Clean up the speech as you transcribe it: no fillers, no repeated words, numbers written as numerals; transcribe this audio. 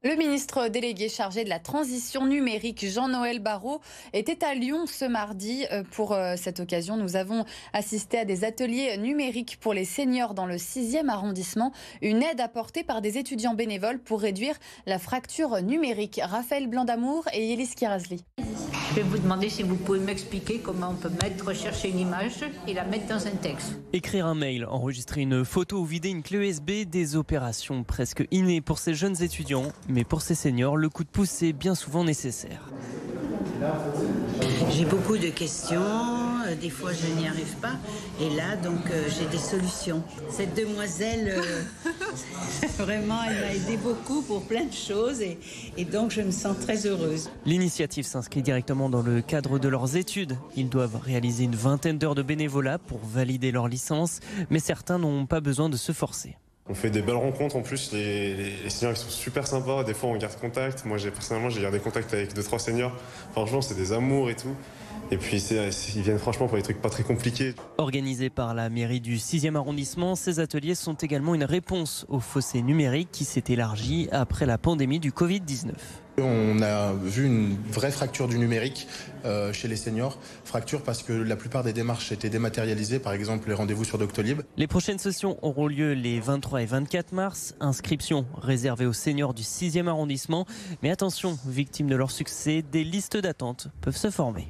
Le ministre délégué chargé de la transition numérique, Jean-Noël Barrot, était à Lyon ce mardi. Pour cette occasion, nous avons assisté à des ateliers numériques pour les seniors dans le 6e arrondissement. Une aide apportée par des étudiants bénévoles pour réduire la fracture numérique. Raphaël Blandamour et Yélis Kirazli. Je vais vous demander si vous pouvez m'expliquer comment on peut rechercher une image et la mettre dans un texte. Écrire un mail, enregistrer une photo ou vider une clé USB, des opérations presque innées pour ces jeunes étudiants. Mais pour ces seniors, le coup de pouce est bien souvent nécessaire. J'ai beaucoup de questions, des fois je n'y arrive pas, et là donc j'ai des solutions. Cette demoiselle, vraiment, elle m'a aidé beaucoup pour plein de choses, et donc je me sens très heureuse. L'initiative s'inscrit directement dans le cadre de leurs études. Ils doivent réaliser une vingtaine d'heures de bénévolat pour valider leur licence, mais certains n'ont pas besoin de se forcer. On fait des belles rencontres en plus, les seniors ils sont super sympas, des fois on garde contact. Moi personnellement j'ai gardé contact avec 2-3 seniors, franchement c'est des amours et tout. Et puis ils viennent franchement pour des trucs pas très compliqués. Organisés par la mairie du 6e arrondissement, ces ateliers sont également une réponse au fossé numérique qui s'est élargi après la pandémie du Covid-19. On a vu une vraie fracture du numérique chez les seniors. Fracture parce que la plupart des démarches étaient dématérialisées, par exemple les rendez-vous sur Doctolib. Les prochaines sessions auront lieu les 23 et 24 mars. Inscription réservée aux seniors du 6e arrondissement. Mais attention, victimes de leur succès, des listes d'attente peuvent se former.